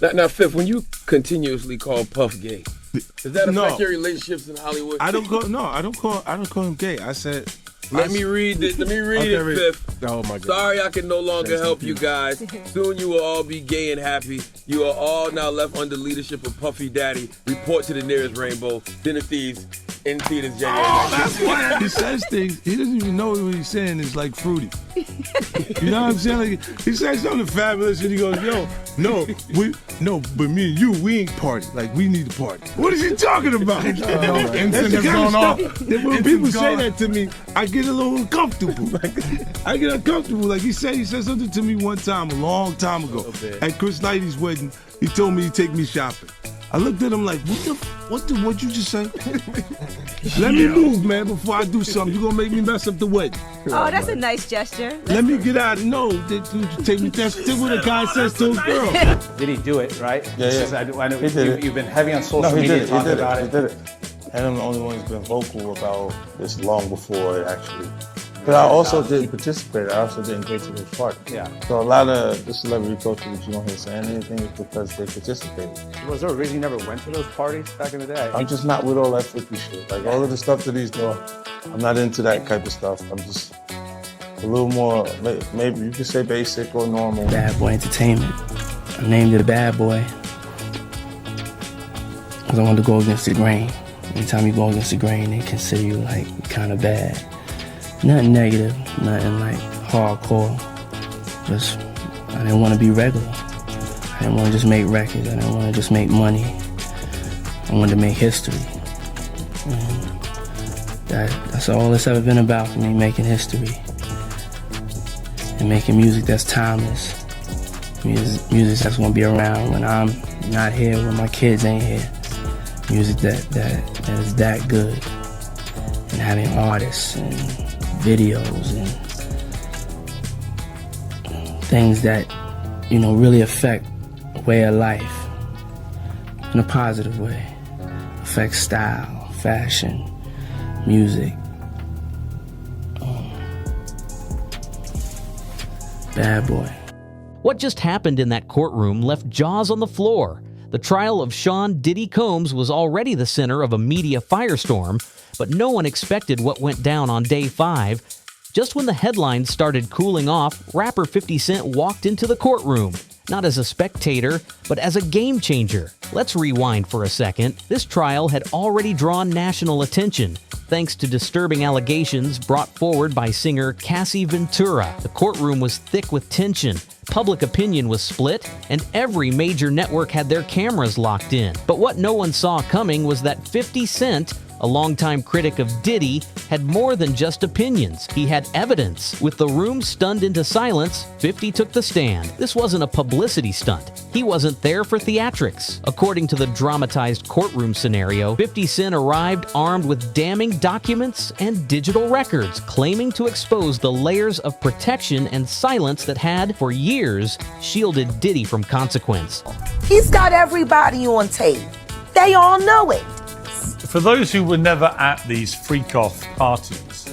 Now, Fifth, when you continuously call Puff gay, does that affect your relationships in Hollywood? I don't call him gay. I said. Let me read it, Fifth. Oh my God. Sorry I can no longer help you guys. Soon you will all be gay and happy. You are all now left under leadership of Puffy Daddy. Report to the nearest rainbow. Dinner Thieves in theaters January 19th. That's why he says things. He doesn't even know what he's saying is like fruity. You know what I'm saying? Like, he says something fabulous and he goes, but me and you, we ain't party. Like, we need to party. What is he talking about? That's the kind of stuff that when people say that to me, I get a little uncomfortable. I get uncomfortable. Like he said something to me one time, a long time ago, at Chris Knighty's wedding. He told me he'd take me shopping. I looked at him like, what you just say? Let me move, man, before I do something. You're gonna make me mess up the wedding. Oh, that's a nice gesture. Let me get out. No, take me. That's what a guy says to his girl. Did he do it, right? Yeah. I know you've been heavy on social media talking about it. He did it. And I'm the only one who's been vocal about this long before it actually. But I also didn't participate. I also didn't go to this party. Yeah. So a lot of the celebrity culture that you don't hear saying anything is because they participated. Was there a reason you never went to those parties back in the day? I'm just not with all that freaky shit. Like all of the stuff that he's doing, I'm not into that type of stuff. I'm just a little more, maybe you could say basic or normal. Bad Boy Entertainment. I named it a Bad Boy because I wanted to go against the grain. Anytime you go against the grain, they consider you like kind of bad. Nothing negative, nothing like hardcore. Just, I didn't want to be regular. I didn't want to just make records. I didn't want to just make money. I wanted to make history. And that's all it's ever been about for me, making history. And making music that's timeless. Music that's going to be around when I'm not here, when my kids ain't here. Music that is that good. And having artists and videos and things that, really affect way of life in a positive way. Affect style, fashion, music. Bad Boy. What just happened in that courtroom left jaws on the floor. The trial of Sean Diddy Combs was already the center of a media firestorm, but no one expected what went down on day 5. Just when the headlines started cooling off, rapper 50 Cent walked into the courtroom, not as a spectator, but as a game changer. Let's rewind for a second. This trial had already drawn national attention, thanks to disturbing allegations brought forward by singer Cassie Ventura. The courtroom was thick with tension. Public opinion was split, and every major network had their cameras locked in. But what no one saw coming was that 50 Cent, a longtime critic of Diddy, had more than just opinions. He had evidence. With the room stunned into silence, 50 took the stand. This wasn't a publicity stunt. He wasn't there for theatrics. According to the dramatized courtroom scenario, 50 Cent arrived armed with damning documents and digital records, claiming to expose the layers of protection and silence that had, for years, shielded Diddy from consequence. He's got everybody on tape. They all know it. For those who were never at these freak-off parties,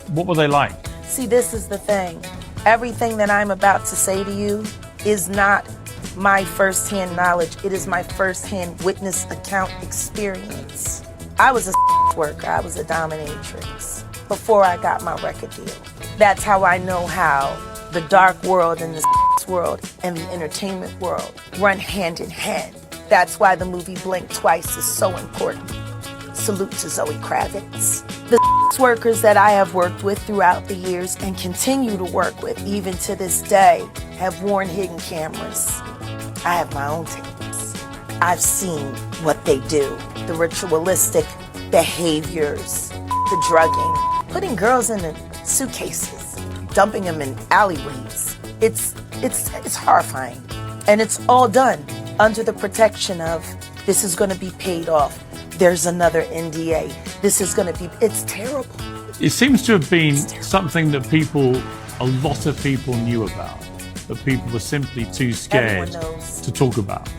what were they like? See, this is the thing. Everything that I'm about to say to you is not my first-hand knowledge. It is my first-hand witness account experience. I was a worker. I was a dominatrix before I got my record deal. That's how I know how the dark world and the world and the entertainment world run hand in hand. That's why the movie Blink Twice is so important. Salute to Zoe Kravitz. The workers that I have worked with throughout the years and continue to work with even to this day have worn hidden cameras. I have my own tapes. I've seen what they do, the ritualistic behaviors, the drugging, putting girls in suitcases, dumping them in alleyways. It's horrifying. And it's all done under the protection of this is going to be paid off. There's another NDA. This is going to be, it's terrible. It seems to have been something that a lot of people knew about, but people were simply too scared to talk about.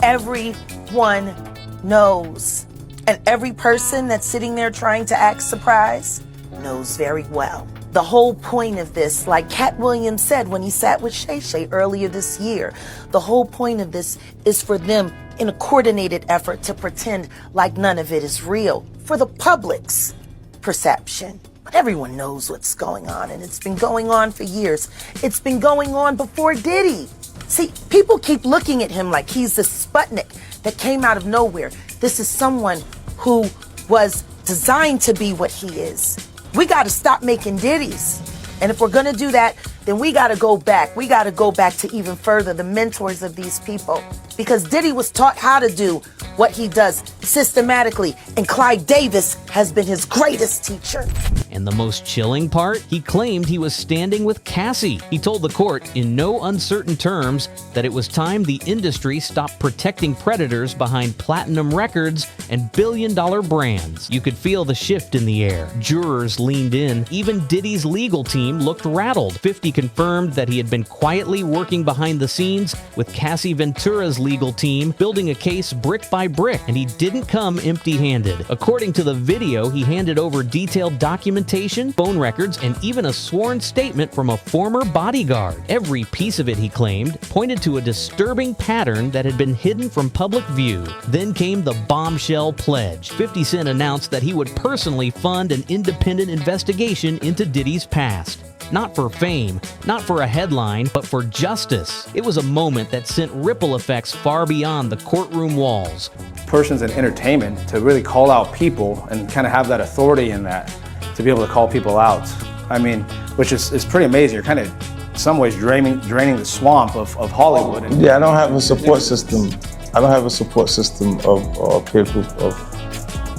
Everyone knows. And every person that's sitting there trying to act surprised knows very well. The whole point of this, like Cat Williams said when he sat with Shay Shay earlier this year, the whole point of this is for them in a coordinated effort to pretend like none of it is real for the public's perception. But everyone knows what's going on, and it's been going on for years. It's been going on before Diddy. See, people keep looking at him like he's the Sputnik that came out of nowhere. This is someone who was designed to be what he is. We got to stop making Diddies. And if we're going to do that, then we got to go back. We got to go back to even further, the mentors of these people. Because Diddy was taught how to do what he does systematically. And Clyde Davis has been his greatest teacher. And the most chilling part, he claimed he was standing with Cassie. He told the court in no uncertain terms that it was time the industry stopped protecting predators behind platinum records and billion-dollar brands. You could feel the shift in the air. Jurors leaned in. Even Diddy's legal team looked rattled. 50 confirmed that he had been quietly working behind the scenes with Cassie Ventura's legal team, building a case brick by brick, and he didn't come empty-handed. According to the video, he handed over detailed documentation, phone records, and even a sworn statement from a former bodyguard. Every piece of it, he claimed, pointed to a disturbing pattern that had been hidden from public view. Then came the bombshell pledge. 50 Cent announced that he would personally fund an independent investigation into Diddy's past. Not for fame, not for a headline, but for justice. It was a moment that sent ripple effects far beyond the courtroom walls. Persons in entertainment to really call out people and kind of have that authority in that, to be able to call people out. I mean, which is pretty amazing. You're kind of, in some ways, draining the swamp of Hollywood. Yeah, I don't have a support system. I don't have a support system of or a peer group of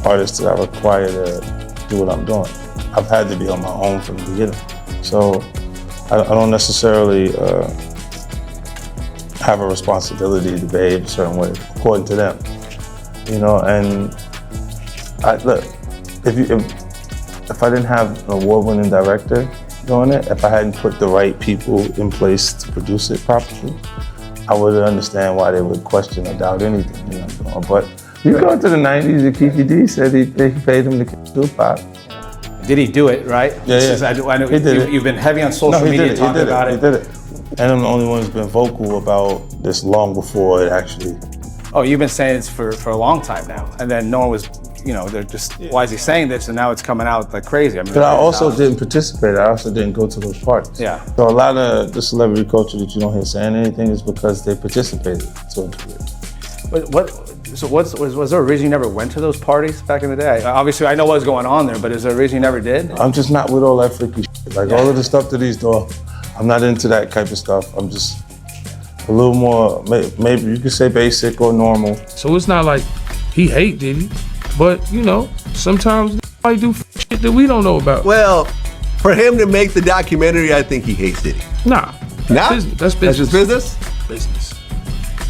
artists that I require to do what I'm doing. I've had to be on my own from the beginning. So I don't necessarily have a responsibility to behave a certain way according to them, you know. And look, if I didn't have an award-winning director doing it, if I hadn't put the right people in place to produce it properly, I would understand why they would question or doubt anything, you know. But you go into the '90s, and Kiki D said he paid him to kill Tupac. Did he do it, right? Yeah. I know He did it. You've been heavy on social media talking about it. He did it. And I'm the only one who's been vocal about this long before it actually. Oh, you've been saying this for a long time now. And then no one was, you know, they're just, why is he saying this? And now it's coming out like crazy. I mean, but I also didn't participate. I also didn't go to those parties. Yeah. So a lot of the celebrity culture that you don't hear saying anything is because they participated to a degree. Was there a reason you never went to those parties back in the day? Obviously, I know what was going on there, but is there a reason you never did? I'm just not with all that freaky shit. Like all of the stuff that he's doing, I'm not into that type of stuff. I'm just a little more, maybe you could say basic or normal. So it's not like he hate Diddy, but you know, sometimes they do shit that we don't know about. Well, for him to make the documentary, I think he hates Diddy. Nah. Nah? That's business. That's just business? Business.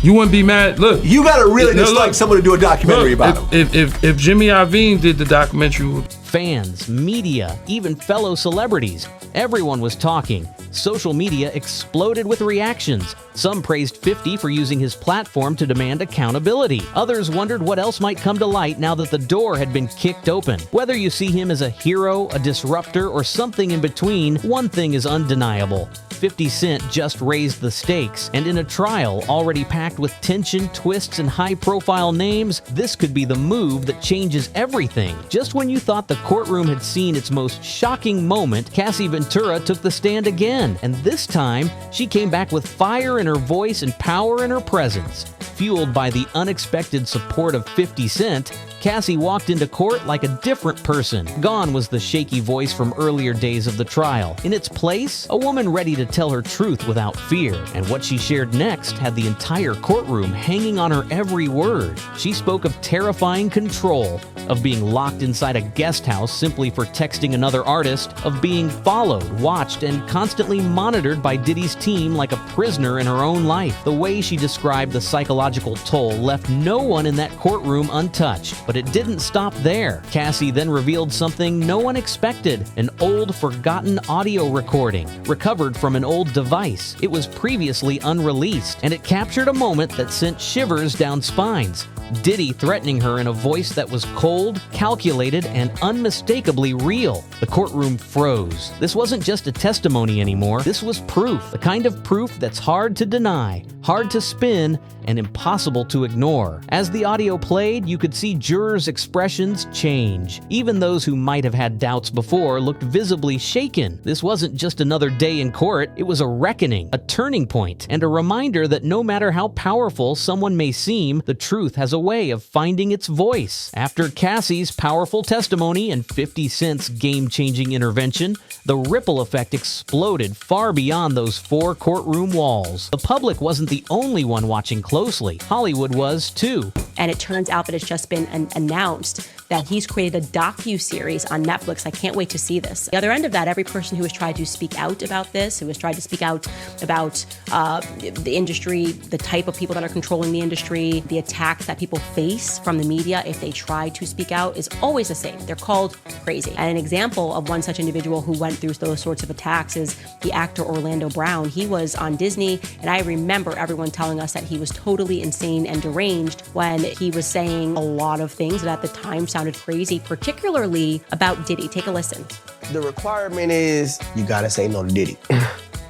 You wouldn't be mad. Look, you gotta really dislike someone to do a documentary about him. If Jimmy Iovine did the documentary, fans, media, even fellow celebrities, everyone was talking. Social media exploded with reactions. Some praised 50 for using his platform to demand accountability. Others wondered what else might come to light now that the door had been kicked open. Whether you see him as a hero, a disruptor, or something in between, one thing is undeniable. 50 Cent just raised the stakes, and in a trial already packed with tension, twists, and high-profile names, this could be the move that changes everything. Just when you thought the courtroom had seen its most shocking moment, Cassie Ventura took the stand again, and this time, she came back with fire in her voice and power in her presence. Fueled by the unexpected support of 50 Cent, Cassie walked into court like a different person. Gone was the shaky voice from earlier days of the trial. In its place, a woman ready to tell her truth without fear. And what she shared next had the entire courtroom hanging on her every word. She spoke of terrifying control, of being locked inside a guest house simply for texting another artist, of being followed, watched, and constantly monitored by Diddy's team like a prisoner in her own life. The way she described the psychological toll left no one in that courtroom untouched. But it didn't stop there. Cassie then revealed something no one expected, an old forgotten audio recording, recovered from an old device. It was previously unreleased, and it captured a moment that sent shivers down spines. Diddy threatening her in a voice that was cold, calculated, and unmistakably real. The courtroom froze. This wasn't just a testimony anymore. This was proof, the kind of proof that's hard to deny, hard to spin, and impossible to ignore. As the audio played, you could see jurors' expressions change. Even those who might have had doubts before looked visibly shaken. This wasn't just another day in court, it was a reckoning, a turning point, and a reminder that no matter how powerful someone may seem, the truth has a way of finding its voice. After Cassie's powerful testimony and 50 Cent's game-changing intervention, the ripple effect exploded far beyond those 4 courtroom walls. The public wasn't the only one watching closely. Hollywood was too. And it turns out that it's just been announced that he's created a docu-series on Netflix. I can't wait to see this. The other end of that, every person who has tried to speak out about this, who has tried to speak out about the industry, the type of people that are controlling the industry, the attacks that people face from the media if they try to speak out, is always the same. They're called crazy. And an example of one such individual who went through those sorts of attacks is the actor Orlando Brown. He was on Disney, and I remember everyone telling us that he was totally insane and deranged when he was saying a lot of things that at the time sounded crazy, particularly about Diddy. Take a listen. The requirement is you gotta say no to Diddy.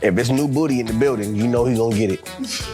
If it's new booty in the building, you know he's gonna get it.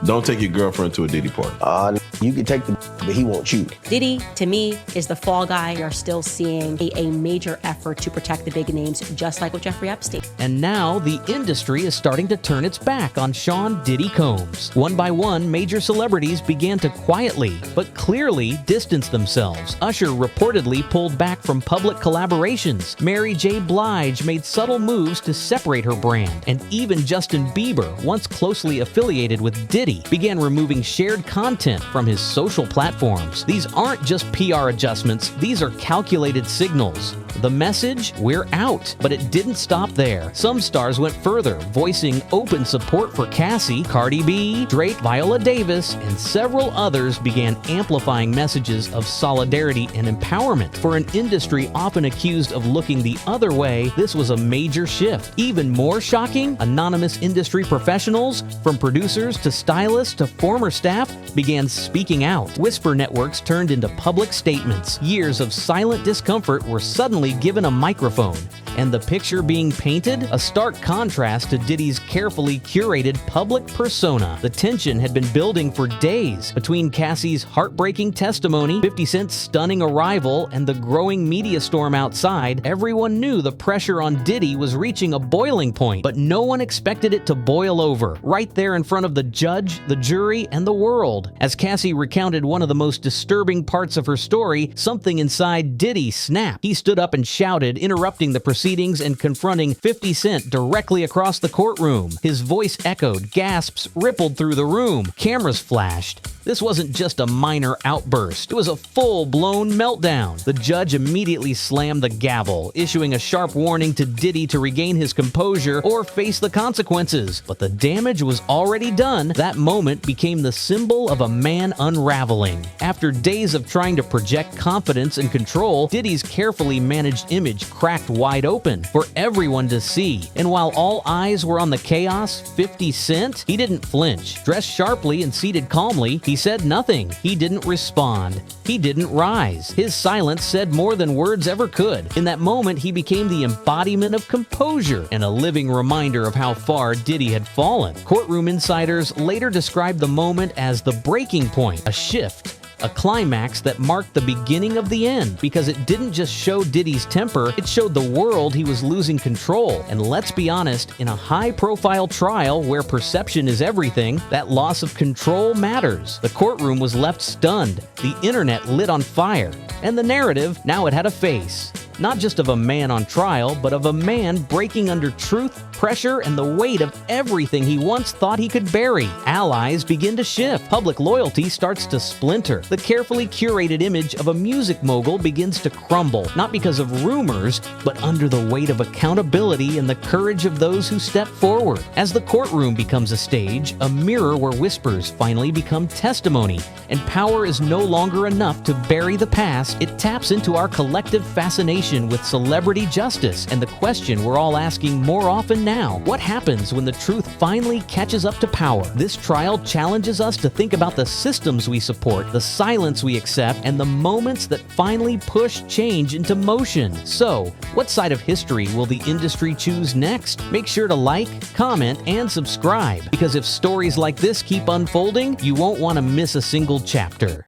Don't take your girlfriend to a Diddy party. You can take the but he won't you. Diddy, to me, is the fall guy. We are still seeing a major effort to protect the big names, just like with Jeffrey Epstein. And now the industry is starting to turn its back on Sean Diddy Combs. One by one, major celebrities began to quietly, but clearly distance themselves. Usher reportedly pulled back from public collaborations. Mary J. Blige made subtle moves to separate her brand. And even Justin Bieber, once closely affiliated with Diddy, began removing shared content from his social platforms. These aren't just PR adjustments, these are calculated signals. The message? We're out. But it didn't stop there. Some stars went further, voicing open support for Cassie. Cardi B, Drake, Viola Davis, and several others began amplifying messages of solidarity and empowerment. For an industry often accused of looking the other way, this was a major shift. Even more shocking, anonymous industry professionals, from producers to stylists to former staff, began speaking out. Whisper networks turned into public statements. Years of silent discomfort were suddenly given a microphone. And the picture being painted? A stark contrast to Diddy's carefully curated public persona. The tension had been building for days between Cassie's heartbreaking testimony, 50 Cent's stunning arrival, and the growing media storm outside. Everyone knew the pressure on Diddy was reaching a boiling point, but no one expected it to boil over, right there in front of the judge, the jury, and the world. As Cassie recounted one of the most disturbing parts of her story, something inside Diddy snapped. He stood up and shouted, interrupting the proceedings and confronting 50 Cent directly across the courtroom. His voice echoed, gasps rippled through the room, cameras flashed. This wasn't just a minor outburst, it was a full-blown meltdown. The judge immediately slammed the gavel, issuing a sharp warning to Diddy to regain his composure or face the consequences. But the damage was already done. That moment became the symbol of a man unraveling. After days of trying to project confidence and control, Diddy's carefully managed image cracked wide open for everyone to see. And while all eyes were on the chaos, 50 Cent, he didn't flinch. Dressed sharply and seated calmly, he said nothing. He didn't respond. He didn't rise. His silence said more than words ever could. In that moment, he became the embodiment of composure and a living reminder of how far Diddy had fallen. Courtroom insiders later described the moment as the breaking point, a shift, a climax that marked the beginning of the end, because it didn't just show Diddy's temper, it showed the world he was losing control. And let's be honest, in a high-profile trial where perception is everything, that loss of control matters. The courtroom was left stunned, the internet lit on fire, and the narrative, now it had a face. Not just of a man on trial, but of a man breaking under truth, pressure, and the weight of everything he once thought he could bury. Allies begin to shift. Public loyalty starts to splinter. The carefully curated image of a music mogul begins to crumble, not because of rumors, but under the weight of accountability and the courage of those who step forward. As the courtroom becomes a stage, a mirror where whispers finally become testimony, and power is no longer enough to bury the past, it taps into our collective fascination with celebrity justice, and the question we're all asking more often now now? What happens when the truth finally catches up to power? This trial challenges us to think about the systems we support, the silence we accept, and the moments that finally push change into motion. So, what side of history will the industry choose next? Make sure to like, comment, and subscribe, because if stories like this keep unfolding, you won't want to miss a single chapter.